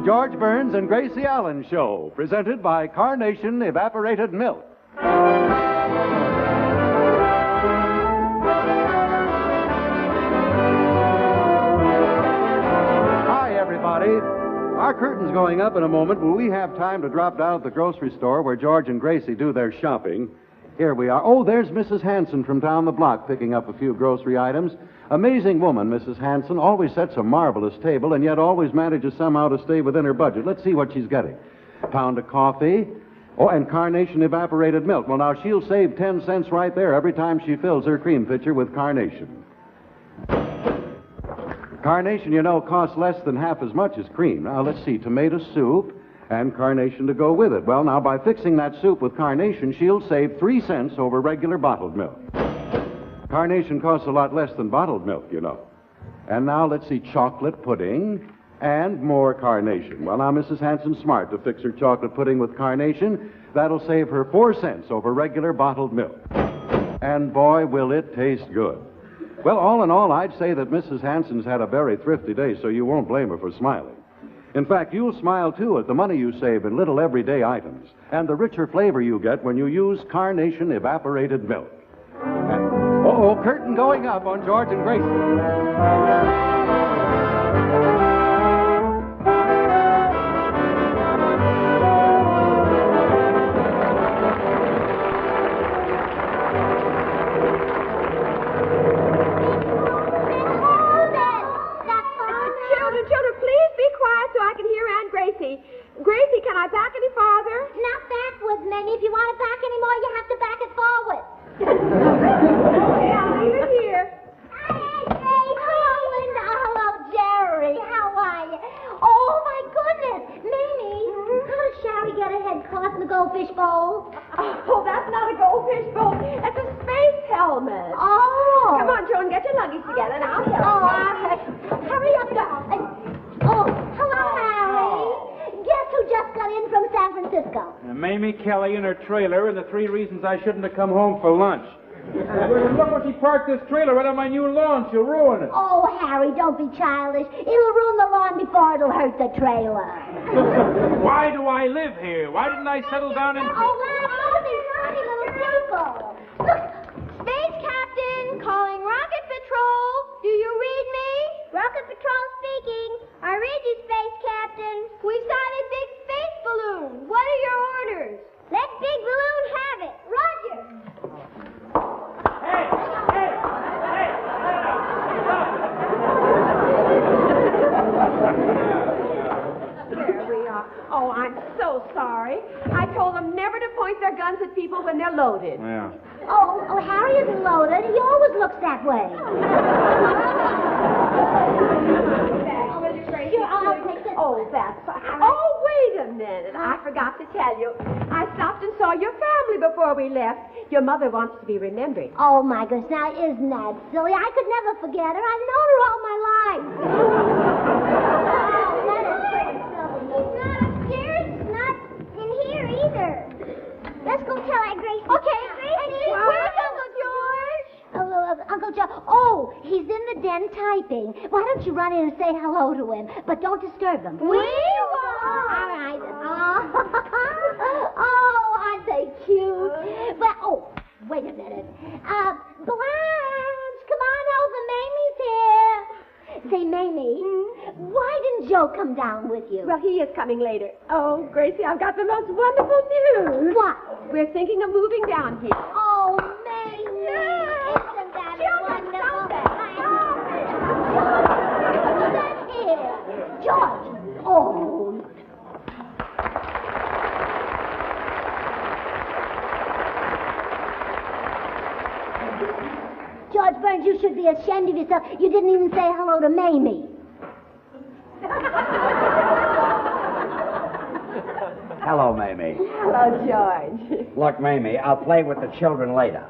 George Burns and Gracie Allen Show, presented by Carnation Evaporated Milk. Hi, everybody. Our curtain's going up in a moment, but we have time to drop down at the grocery store where George and Gracie do their shopping. Here we are. Oh, there's Mrs. Hanson from down the block picking up a few grocery items. Amazing woman, Mrs. Hanson. Always sets a marvelous table and yet always manages somehow to stay within her budget. Let's see what she's getting. A pound of coffee. Oh, and Carnation evaporated milk. Well, now, she'll save 10 cents right there every time she fills her cream pitcher with Carnation. Carnation, you know, costs less than half as much as cream. Now, let's see. Tomato soup and Carnation to go with it. Well, now, by fixing that soup with Carnation, she'll save 3 cents over regular bottled milk. Carnation costs a lot less than bottled milk, you know. And now, let's see, chocolate pudding and more Carnation. Well, now, Mrs. Hanson's smart to fix her chocolate pudding with Carnation. That'll save her 4 cents over regular bottled milk. And boy, will it taste good. Well, all in all, I'd say that Mrs. Hanson's had a very thrifty day, so you won't blame her for smiling. In fact, you'll smile, too, at the money you save in little everyday items and the richer flavor you get when you use Carnation evaporated milk. And, curtain going up on George and Gracie. Gracie, can I back any farther? Not backwards, Mamie. If you want to back any more, you have to back it forward. Okay, I'll leave it here. Hey, hello, Linda. Hello, Jerry. How are you? Oh, my goodness. Mamie, how does Sherry get her head caught in the goldfish bowl? Oh, that's not a goldfish bowl. That's a space helmet. Oh. Come on, Joan, get your luggage together now. Hurry up now. Hello, Harry. Guess who just got in from San Francisco? Mamie Kelly in her trailer and the 3 reasons I shouldn't have come home for lunch. Look when she parked this trailer right on my new lawn. She'll ruin it. Oh, Harry, don't be childish. It'll ruin the lawn before it'll hurt the trailer. Why do I live here? Why didn't I settle down in... Oh, these naughty little people. Look, Space Captain, calling Rocket Patrol. Do you read me? Rocket Patrol speaking. I read you, Space Captain. We sighted Big Space Balloon. What are your orders? Let Big Balloon have it. Roger. Hey! There we are. Oh, I'm so sorry. I told them never to point their guns at people when they're loaded. Yeah. Oh, Harry isn't loaded. He always looks that way. Oh, that's fine. Oh, wait a minute. I forgot to tell you. I stopped and saw your family before we left. Your mother wants to be remembered. Oh, my goodness. Now, isn't that silly? I could never forget her. I've known her all my life. That is pretty silly. He's not upstairs. Not in here either. Let's go tell Aunt Gracie. Okay, Gracie. Where's Uncle George? Uncle George. Oh, he's in the den typing. Why don't you run in and say hello to him? But don't disturb him. We won't. All right. Oh, aren't they cute? Well, wait a minute. Blanche, come on over. Mamie's here. Say, Mamie, why didn't Joe come down with you? Well, he is coming later. Oh, Gracie, I've got the most wonderful news. What? We're thinking of moving down here. Oh, Mamie. Isn't that wonderful? That's here. George. Oh. George Burns, you should be ashamed of yourself. You didn't even say hello to Mamie. Hello, Mamie. Hello, George. Look, Mamie, I'll play with the children later.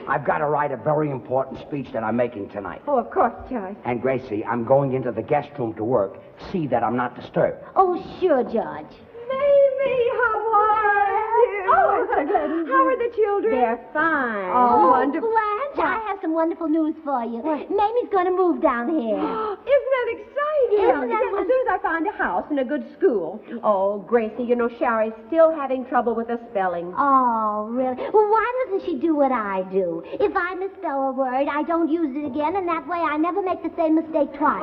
I've got to write a very important speech that I'm making tonight. Oh, of course, George. And, Gracie, I'm going into the guest room to work. See that I'm not disturbed. Oh, sure, George. Mamie, how are you? Oh, I'm so glad. How are the children? They're fine. Oh, wonderful. Blanche, I have some wonderful news for you. Mamie's going to move down here. Isn't that exciting? Isn't that Yes, as soon as I find a house and a good school. Oh, Gracie, you know, Sherry's still having trouble with the spelling. Oh, really? Well, why doesn't she do what I do? If I misspell a word, I don't use it again, and that way I never make the same mistake twice.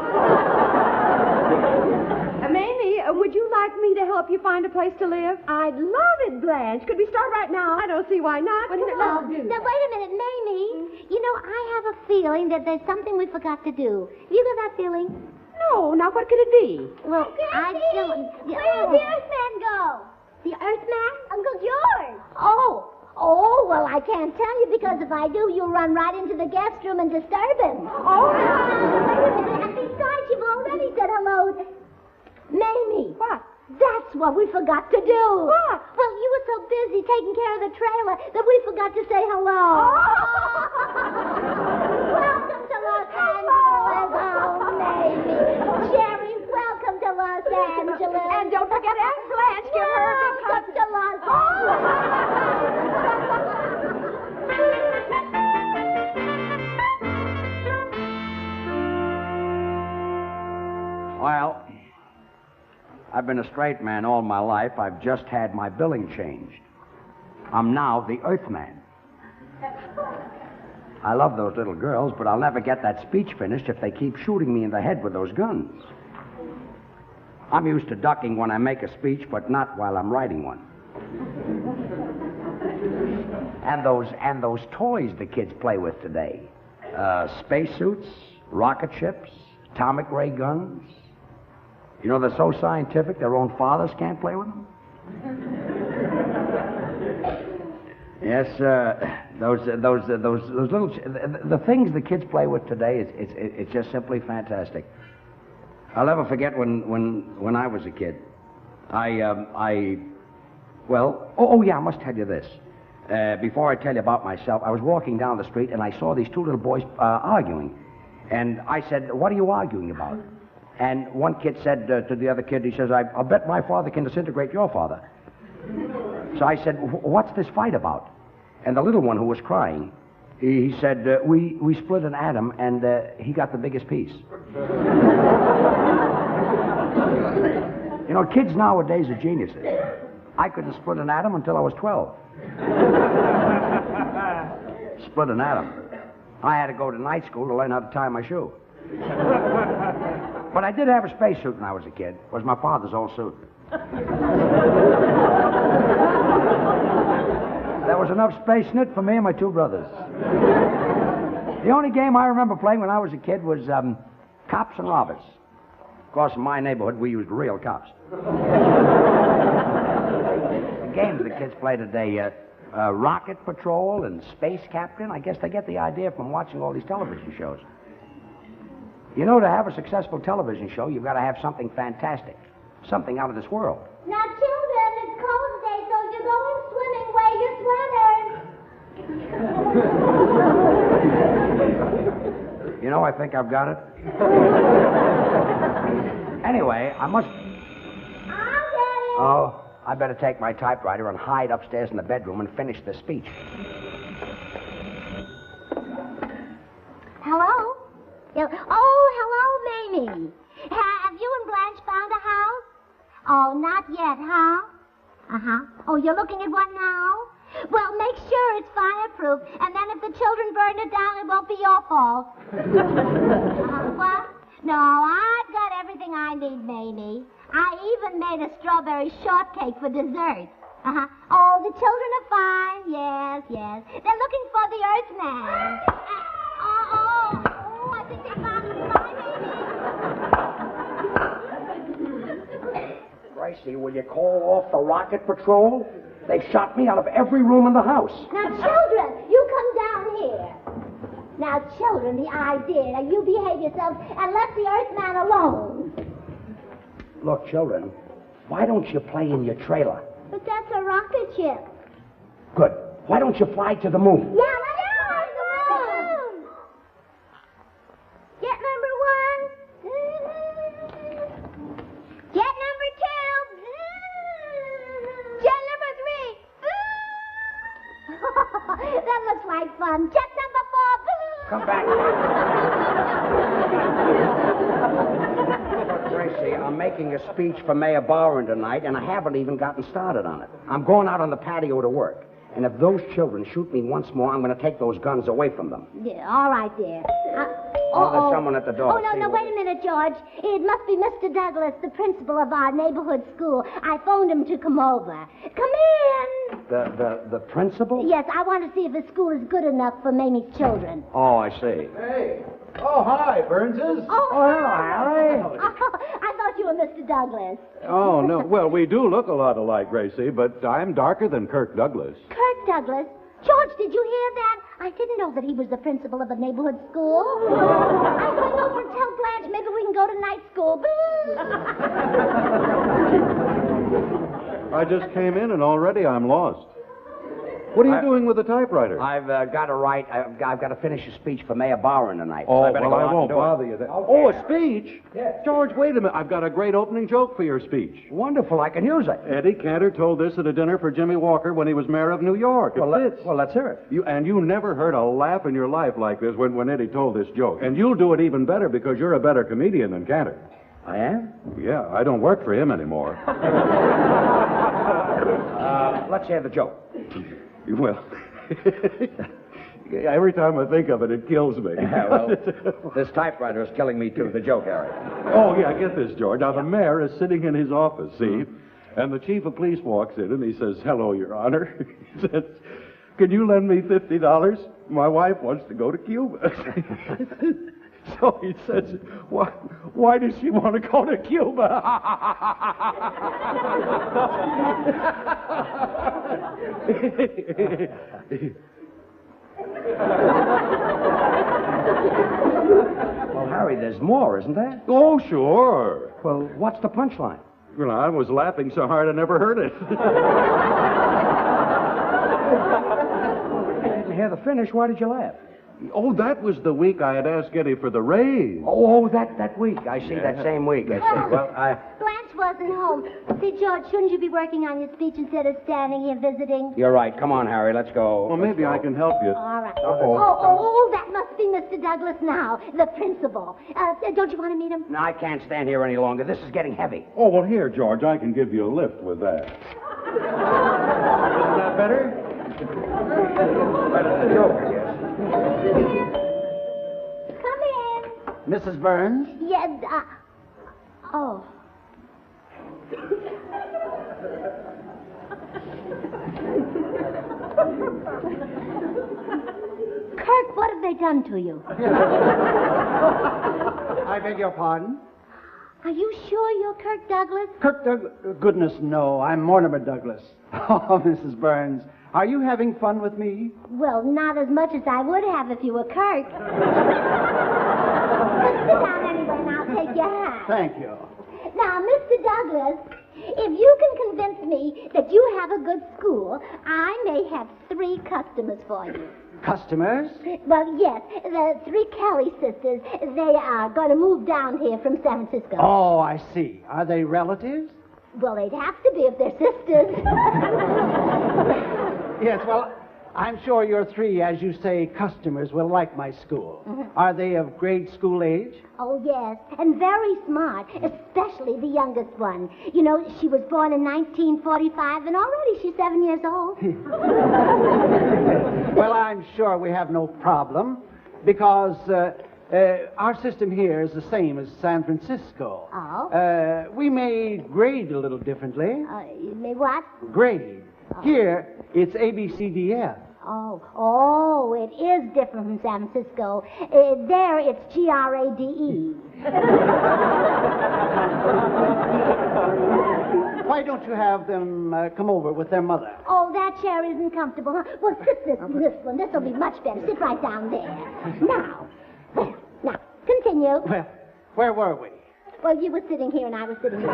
Mamie, would you like me to help you find a place to live? I'd love it, Blanche. Could we start right now? I don't see why not. Now, wait a minute, Mamie. You know, I have a feeling that there's something we forgot to do. You got that feeling? No, now what could it be? Well, I don't... Where did the Earthman go? The Earthman? Uncle George. Oh, well, I can't tell you, because if I do, you'll run right into the guest room and disturb him. Oh, Wait a minute, and besides, you've already said hello. Mamie. What? That's what we forgot to do. What? Well, you were so busy taking care of the trailer that we forgot to say hello. Welcome to Los Angeles, Mamie. Jerry, welcome to Los Angeles. And don't forget Aunt Blanche. Give her a big hug. Welcome to Los Angeles. Well, I've been a straight man all my life. I've just had my billing changed. I'm now the Earthman. I love those little girls, but I'll never get that speech finished if they keep shooting me in the head with those guns. I'm used to ducking when I make a speech, but not while I'm writing one. And those toys the kids play with today. Spacesuits, rocket ships, atomic ray guns. You know, they're so scientific their own fathers can't play with them. Yes, those little the things the kids play with today. It's just simply fantastic. I'll never forget when I was a kid. I must tell you this. Before I tell you about myself, I was walking down the street and I saw these two little boys arguing, and I said, "What are you arguing about?" And one kid said to the other kid, he says, I'll bet my father can disintegrate your father. So I said, what's this fight about? And the little one who was crying, he said, we split an atom and he got the biggest piece. You know, kids nowadays are geniuses. I couldn't split an atom until I was 12. Split an atom. I had to go to night school to learn how to tie my shoe. But I did have a spacesuit when I was a kid. It was my father's old suit. There was enough space in it for me and my two brothers. The only game I remember playing when I was a kid was cops and robbers. Of course, in my neighborhood, we used real cops. The games the kids play today, Rocket Patrol and Space Captain, I guess they get the idea from watching all these television shows. You know, to have a successful television show, you've got to have something fantastic, something out of this world. Now, children, it's cold today, so if you're going swimming, wear your sweaters. You know, I think I've got it. Anyway, I must... I'll get it. Oh, I better take my typewriter and hide upstairs in the bedroom and finish the speech. Hello? Oh, hello, Mamie. Have you and Blanche found a house? Oh, not yet, huh? Uh-huh. Oh, you're looking at one now? Well, make sure it's fireproof, and then if the children burn it down, it won't be your fault. What? No, I've got everything I need, Mamie. I even made a strawberry shortcake for dessert. Uh-huh. Oh, the children are fine. Yes, yes. They're looking for the Earthman. I think they found him. Bye, Gracie, will you call off the Rocket Patrol? They've shot me out of every room in the house. Now, children, you come down here. Now, children, the idea. Now, you behave yourselves and let the Earthman alone. Look, children, why don't you play in your trailer? But that's a rocket ship. Good. Why don't you fly to the moon? Yeah, let's fly to the moon. Get number one. Get number two. Get number three. like fun. Check number 4. Come back. Look, Gracie, I'm making a speech for Mayor Bowen tonight, and I haven't even gotten started on it. I'm going out on the patio to work. And if those children shoot me once more, I'm going to take those guns away from them. Yeah, all right, dear. There's someone at the door. Oh, no, wait a minute, George. It must be Mr. Douglas, the principal of our neighborhood school. I phoned him to come over. Come in. The principal? Yes, I want to see if the school is good enough for Mamie's children. Oh, I see. Hey. Oh, hi, Burnses. Oh, hello, Harry. I thought you were Mr. Douglas. Oh, no. Well, we do look a lot alike, Gracie, but I'm darker than Kirk Douglas. Kirk Douglas? George, did you hear that? I didn't know that he was the principal of a neighborhood school. I'm going over and tell Blanche maybe we can go to night school. I just came in and already I'm lost. What are you doing with the typewriter? I've got to write. I've got to finish a speech for Mayor Bowen tonight. Oh, so I better well, go I out won't and do it. bother you then. Okay. Oh, a speech? Yes. George, wait a minute. I've got a great opening joke for your speech. Wonderful. I can use it. Eddie Cantor told this at a dinner for Jimmy Walker when he was mayor of New York. It fits. Well, let's hear it. You never heard a laugh in your life like this when Eddie told this joke. And you'll do it even better because you're a better comedian than Cantor. I am? Yeah, I don't work for him anymore. Let's hear the joke. Well, every time I think of it, it kills me. Well, this typewriter is killing me, too. The joke, Harry. Oh, yeah, get this, George. Now, the mayor is sitting in his office, see? And the chief of police walks in and he says, "Hello, Your Honor." He says, "Can you lend me $50? My wife wants to go to Cuba." So he says, why does she want to go to Cuba? Well, Harry, there's more, isn't there? Oh, sure. Well, what's the punchline? Well, I was laughing so hard I never heard it. I didn't hear the finish. Why did you laugh? Oh, that was the week I had asked Eddie for the raise. Oh, that week. I see, that same week. I see. Well, Blanche wasn't home. See, George, shouldn't you be working on your speech instead of standing here visiting? You're right. Come on, Harry. Let's go. Well, maybe I can help you. All right. Uh-oh. Oh, that must be Mr. Douglas now, the principal. Don't you want to meet him? No, I can't stand here any longer. This is getting heavy. Oh, well, here, George, I can give you a lift with that. Isn't that better? Better than the joke, I guess. Come in. Mrs. Burns? Yes, oh. Kirk, what have they done to you? I beg your pardon? Are you sure you're Kirk Douglas? Kirk Douglas? Goodness, no. I'm Mortimer Douglas. Oh, Mrs. Burns, are you having fun with me? Well, not as much as I would have if you were Kirk. But sit down anyway, and I'll take your hat. Thank you. Now, Mr. Douglas, if you can convince me that you have a good school, I may have 3 customers for you. Customers? Well, yes, the 3 Kelly sisters. They are going to move down here from San Francisco. Oh, I see. Are they relatives? Well, they'd have to be if they're sisters. Yes, well, I'm sure your 3, as you say, customers will like my school. Are they of grade school age? Oh, yes, and very smart, especially the youngest one. You know, she was born in 1945, and already she's 7 years old. Well, I'm sure we have no problem, because our system here is the same as San Francisco. Oh? We may grade a little differently. You may what? Grade. Here, it's ABCDF. Oh, it is different from San Francisco. There, it's GRADE. Why don't you have them come over with their mother? Oh, that chair isn't comfortable, huh? Well, sit this one. This will be much better. Sit right down there. Now, continue. Well, where were we? Well, you were sitting here and I was sitting here.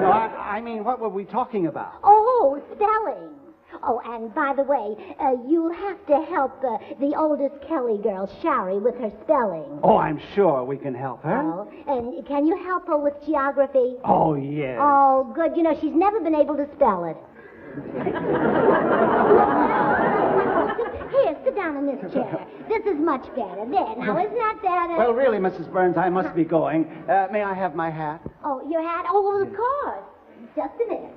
No, I mean, what were we talking about? Oh, spelling. Oh, and by the way, you'll have to help the oldest Kelly girl, Shari, with her spelling. Oh, I'm sure we can help her. Oh, and can you help her with geography? Oh, yes. Oh, good. You know, she's never been able to spell it. this chair. This is much better. There, now, isn't that better? Well, really, Mrs. Burns, I must be going. May I have my hat? Oh, your hat? Oh, of course. Just a minute.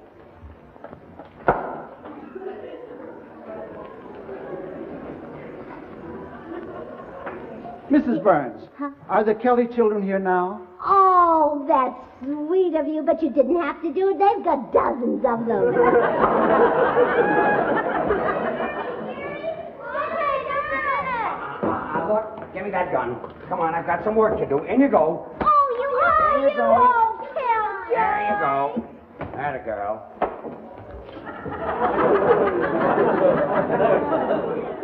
Mrs. Burns, Huh? are the Kelly children here now? Oh, that's sweet of you, but you didn't have to do it. They've got dozens of them. Look, give me that gun. Come on, I've got some work to do. In you go. Oh, There you go. won't kill There you go. That a girl.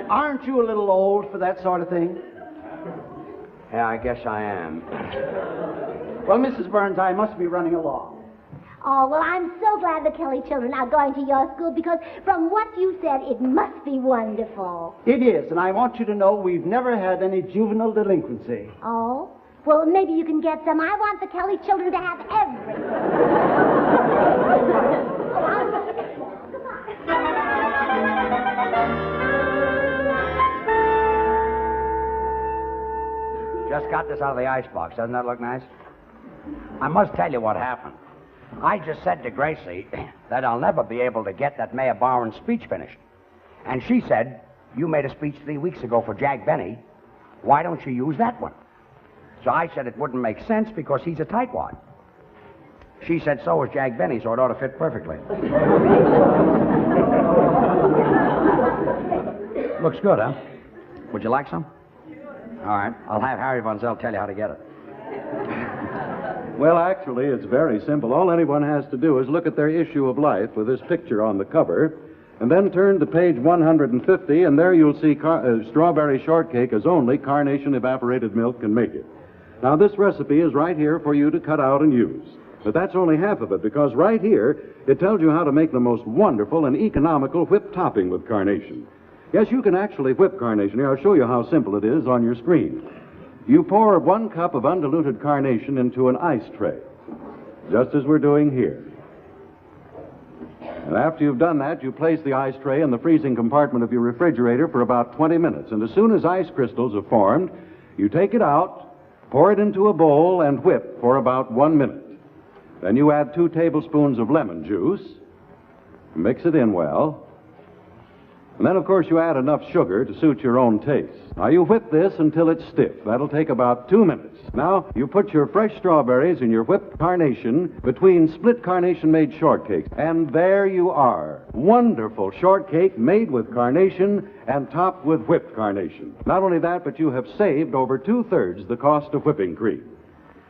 Aren't you a little old for that sort of thing? Yeah, I guess I am. Well, Mrs. Burns, I must be running along. Oh, well, I'm so glad the Kelly children are going to your school because from what you said, it must be wonderful. It is, and I want you to know we've never had any juvenile delinquency. Oh? Well, maybe you can get some. I want the Kelly children to have everything. Just got this out of the icebox. Doesn't that look nice? I must tell you what happened. I just said to Gracie that I'll never be able to get that Mayor Bowen's speech finished. And she said, you made a speech 3 weeks ago for Jack Benny. Why don't you use that one? So I said it wouldn't make sense because he's a tightwad. She said so is Jack Benny, so it ought to fit perfectly. Looks good, huh? Would you like some? All right. I'll have Harry Von Zell tell you how to get it. Well, actually, it's very simple. All anyone has to do is look at their issue of Life with this picture on the cover, and then turn to page 150, and there you'll see strawberry shortcake as only Carnation evaporated milk can make it. Now, this recipe is right here for you to cut out and use. But that's only half of it, because right here, it tells you how to make the most wonderful and economical whipped topping with Carnation. Yes, you can actually whip Carnation. Here, I'll show you how simple it is on your screen. You pour 1 cup of undiluted Carnation into an ice tray, just as we're doing here. And after you've done that, you place the ice tray in the freezing compartment of your refrigerator for about 20 minutes. And as soon as ice crystals have formed, you take it out, pour it into a bowl, and whip for about 1 minute. Then you add 2 tablespoons of lemon juice, mix it in well, and then, of course, you add enough sugar to suit your own taste. Now, you whip this until it's stiff. That'll take about 2 minutes. Now, you put your fresh strawberries and your whipped Carnation between split Carnation-made shortcakes. And there you are. Wonderful shortcake made with Carnation and topped with whipped Carnation. Not only that, but you have saved over 2/3 the cost of whipping cream.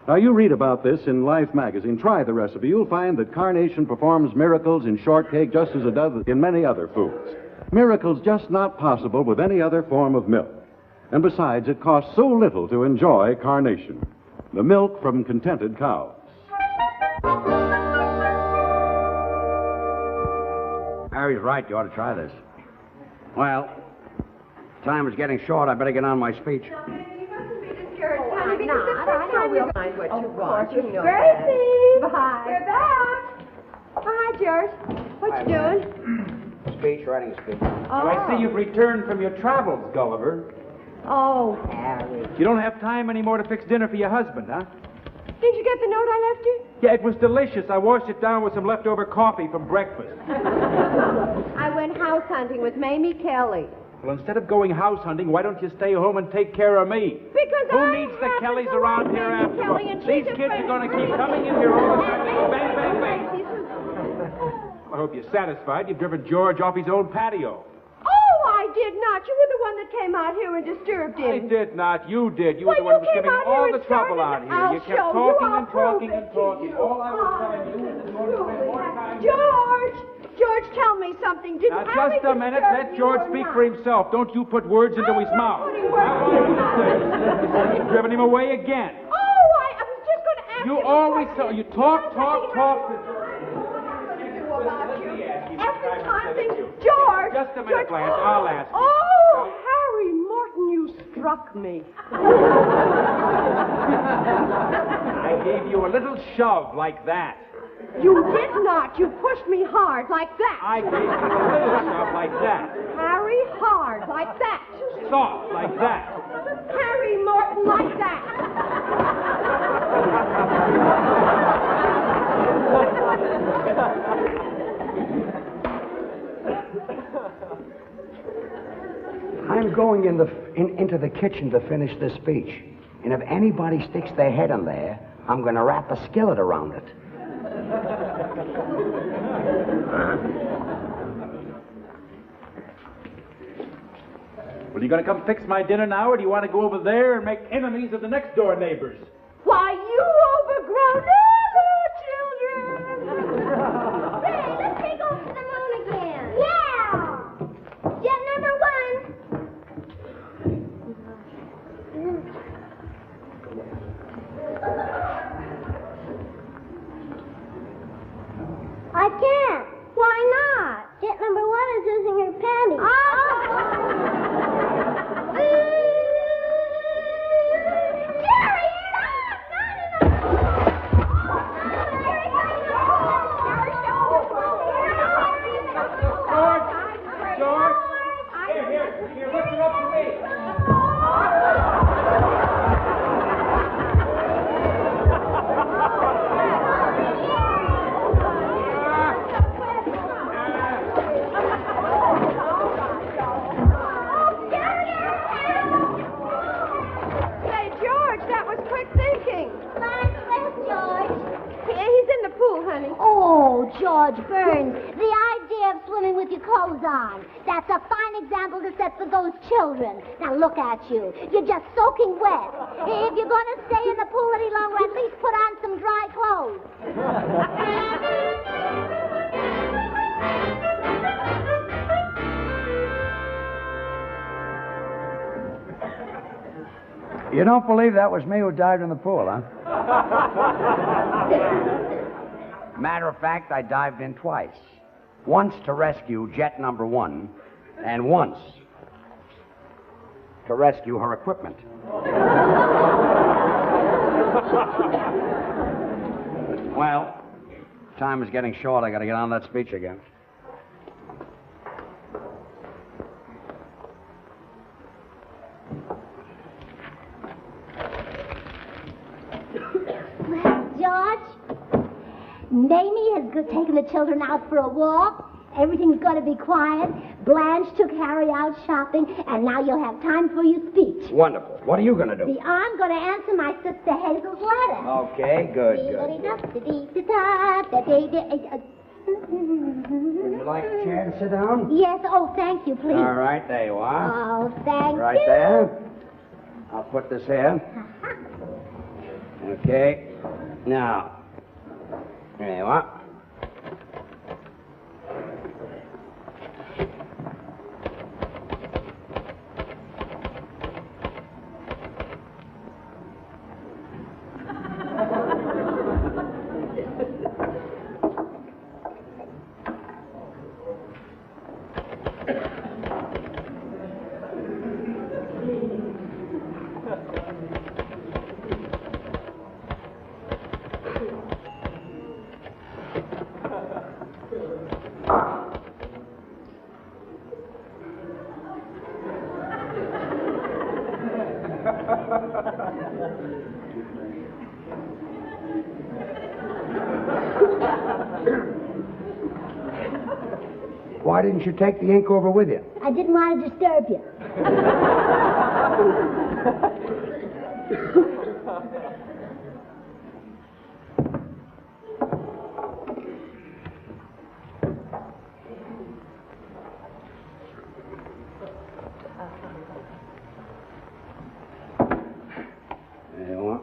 Now, you read about this in Life magazine. Try the recipe. You'll find that Carnation performs miracles in shortcake just as it does in many other foods. Miracles just not possible with any other form of milk. And besides, it costs so little to enjoy Carnation, the milk from contented cows. Harry's right. You ought to try this. Well, time is getting short. I better get on my speech. I'm not. I know we'll find what you want. You know Gracie! that. Bye. We're back! Hi, George. What you doing? Speech, writing a speech. Well, I see you've returned from your travels, Gulliver. Oh, Harry. You don't have time anymore to fix dinner for your husband, huh? Did you get the note I left you? Yeah, it was delicious. I washed it down with some leftover coffee from breakfast. I went house hunting with Mamie Kelly. Well, instead of going house hunting, why don't you stay home and take care of me? Because Who needs the Kellys around here after all? These kids are going to keep coming in here all the time. Bang, bang, bang. I hope you're satisfied. You've driven George off his own patio. Oh, I did not. You were the one that came out here and disturbed him. I did not. You did. You were Well, the one who you was came giving out all here the and trouble started out it. here. I'll You kept show you. talking I'll and talking prove and it to talking. you. All I was telling you is that going to spend more time. George, tell me something. Did Now, Harry just a minute. disturb Let you George or speak not? for himself. Don't you put words into his mouth. putting words Now, in his mouth. You've driven him away again. Oh, I was just going to ask You you. always you talk. Every time things... George! Just a minute, George. Blanche. I'll ask you. Oh, Harry Morton, you struck me. I gave you a little shove like that. You did not. You pushed me hard like that. I gave you a little shove like that. Harry, hard like that. soft, like that. Harry Morton, like that. I'm going into the kitchen to finish this speech. And if anybody sticks their head in there, I'm going to wrap a skillet around it. Well, you going to come fix my dinner now, or do you want to go over there and make enemies of the next door neighbors? Why, you overgrown children! Say, let's take off to the moon again. Yeah! Jet number 1. I can't. Why not? Jet number 1 is losing her panties. Oh! Jerry, George! Here, lift it up to me. Say, George, that was quick thinking. Where's George? He's in the pool, honey. Oh, George Burns, the idea of swimming with your clothes on. That's a fine example to set for those children. Now look at you. You're just soaking wet. If you're going to stay in the pool any longer, at least put on some dry clothes. You don't believe that was me who dived in the pool, huh? Matter of fact, I dived in twice. Once to rescue jet number 1, and once to rescue her equipment. Well, time is getting short. I got to get on that speech again. George, Mamie has taken the children out for a walk. Everything's going to be quiet. Blanche took Harry out shopping, and now you'll have time for your speech. Wonderful. What are you going to do? I'm going to answer my sister Hazel's letter. Okay, good. Would you like a chair to sit down? Yes, oh, thank you, please. All right, there you are. Oh, thank Right you. there. I'll put this here. Okay. Now, there you are. Why didn't you take the ink over with you? I didn't want to disturb you. There you are.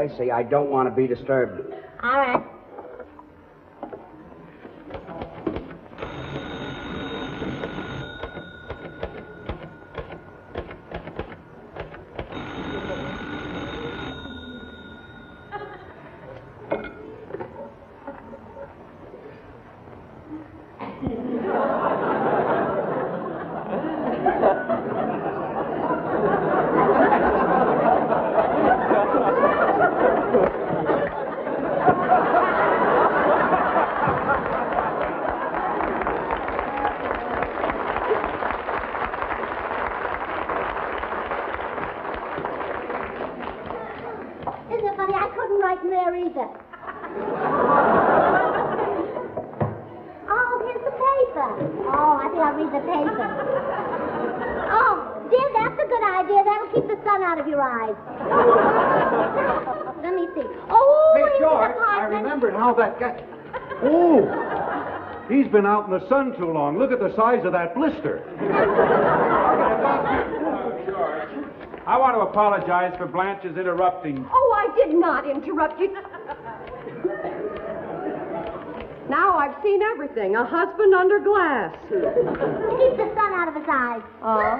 Gracie, I don't want to be disturbed. All right. Isn't it funny? I couldn't write in there either. Oh, here's the paper. Oh, I think I'll read the paper. Oh, dear, that's a good idea. That'll keep the sun out of your eyes. Let me see. Oh, Hey, in the George, I department. remembered how that got... Oh! He's been out in the sun too long. Look at the size of that blister. George, I want to apologize for Blanche's interrupting. Oh, I did not interrupt you. Now I've seen everything. A husband under glass. Keep the sun out of his eyes. Oh. Girl.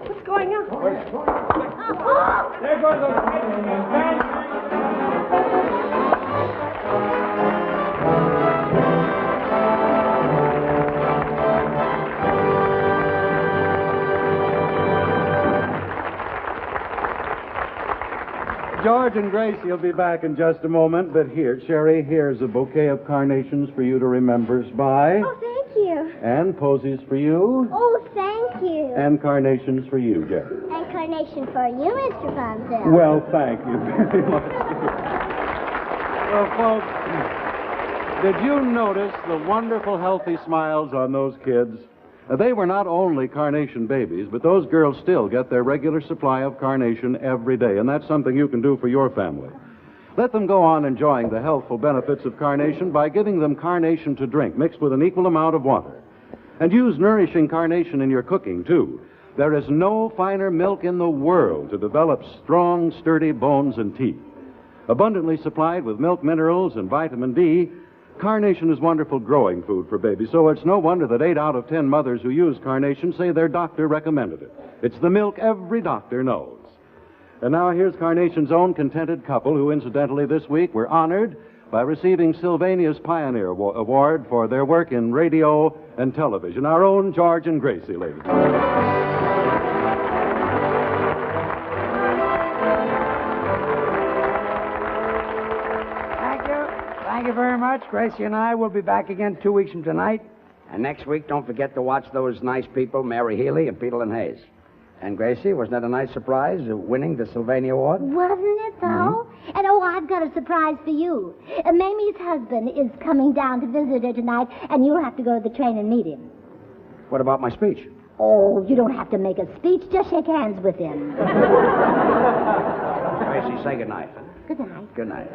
What's going on? There goes those kids. George and Gracie will be back in just a moment, but here, Sherry, here's a bouquet of carnations for you to remember us by. Oh, thank you. And posies for you. Oh, thank you. And carnations for you, Jerry. And carnation for you, Mr. Bonzel. Well, thank you very much. Well, folks, did you notice the wonderful, healthy smiles on those kids? They were not only carnation babies, but those girls still get their regular supply of carnation every day, and that's something you can do for your family. Let them go on enjoying the healthful benefits of carnation by giving them carnation to drink, mixed with an equal amount of water. And use nourishing carnation in your cooking, too. There is no finer milk in the world to develop strong, sturdy bones and teeth. Abundantly supplied with milk minerals and vitamin D, carnation is wonderful growing food for babies, so it's no wonder that 8 out of 10 mothers who use carnation say their doctor recommended it. It's the milk every doctor knows. And now here's Carnation's own contented couple, who incidentally this week were honored by receiving Sylvania's Pioneer Award for their work in radio and television. Our own George and Gracie, ladies. Thank you very much. Gracie and I will be back again 2 weeks from tonight. And next week, don't forget to watch those nice people, Mary Healy and Peter Lynn Hayes. And Gracie, wasn't that a nice surprise, winning the Sylvania Award? Wasn't it, though? And, I've got a surprise for you. Mamie's husband is coming down to visit her tonight, and you'll have to go to the train and meet him. What about my speech? Oh, you don't have to make a speech. Just shake hands with him. Gracie, say good night. Good night. Good night.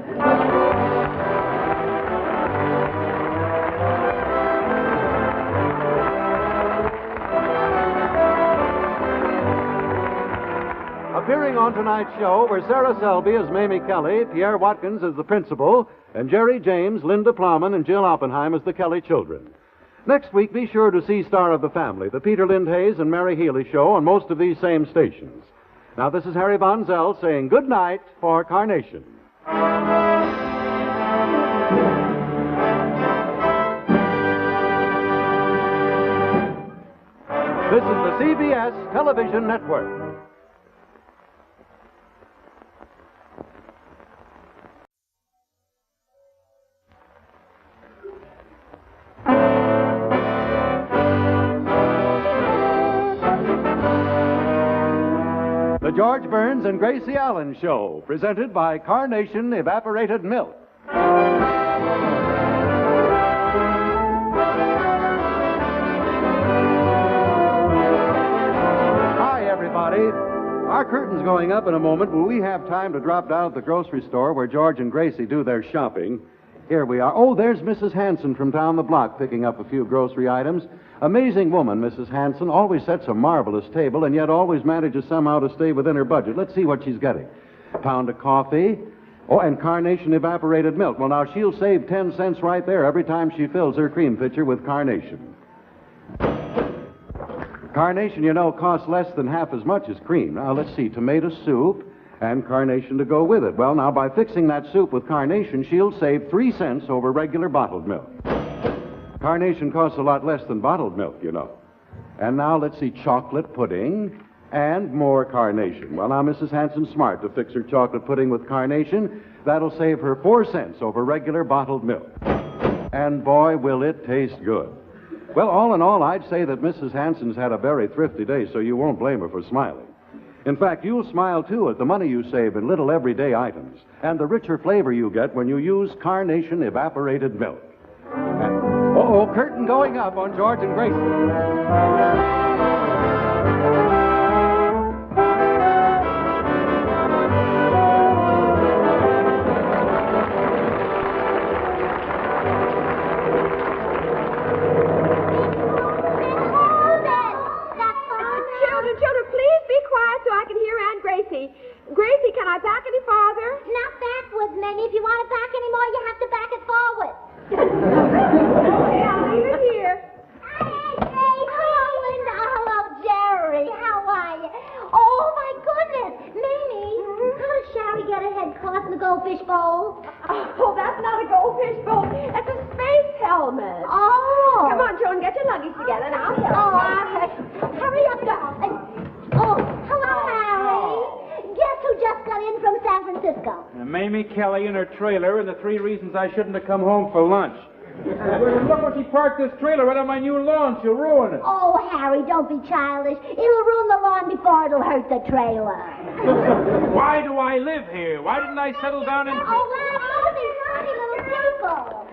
Appearing on tonight's show were Sarah Selby as Mamie Kelly, Pierre Watkins as the principal, and Jerry James, Linda Plowman, and Jill Oppenheim as the Kelly children. Next week, be sure to see Star of the Family, the Peter Lynn Hayes and Mary Healy show on most of these same stations. Now, this is Harry Von Zell saying good night for Carnation. This is the CBS Television Network. The George Burns and Gracie Allen Show, presented by Carnation Evaporated Milk. Hi, everybody. Our curtain's going up in a moment, but we have time to drop down at the grocery store where George and Gracie do their shopping. Here we are. Oh, there's Mrs. Hanson from down the block picking up a few grocery items. Amazing woman, Mrs. Hanson. Always sets a marvelous table and yet always manages somehow to stay within her budget. Let's see what she's getting. A pound of coffee. Oh, and Carnation evaporated milk. Well, now, she'll save 10 cents right there every time she fills her cream pitcher with Carnation. Carnation, you know, costs less than half as much as cream. Now, let's see. Tomato soup and Carnation to go with it. Well, now, by fixing that soup with Carnation, she'll save 3 cents over regular bottled milk. Carnation costs a lot less than bottled milk, you know. And now, let's see. Chocolate pudding and more Carnation. Well, now, Mrs. Hanson's smart to fix her chocolate pudding with Carnation. That'll save her 4 cents over regular bottled milk. And boy, will it taste good. Well, all in all, I'd say that Mrs. Hanson's had a very thrifty day, so you won't blame her for smiling. In fact, you'll smile, too, at the money you save in little everyday items and the richer flavor you get when you use Carnation evaporated milk. And, uh-oh, curtain going up on George and Gracie. Gracie, can I back any farther? Not backwards, Mamie. If you want to back any more, you have to back it forward. Okay, I'll leave it here. Hey, Gracie. Oh, Linda. Hello, Jerry. How are you? Oh, my goodness. Mamie, how does Sherry get her head caught in the goldfish bowl? Oh, that's not a goldfish bowl. It's a space helmet. Oh. Come on, Joan, get your luggage together and I'll help you. Hurry up, girl. Hello, Harry. Guess who just got in from San Francisco? Mamie Kelly in her trailer and the 3 reasons I shouldn't have come home for lunch. Look where she parked this trailer right on my new lawn. She'll ruin it. Oh, Harry, don't be childish. It'll ruin the lawn before it'll hurt the trailer. Why do I live here? Why didn't I settle down in... Oh, well, these naughty little people.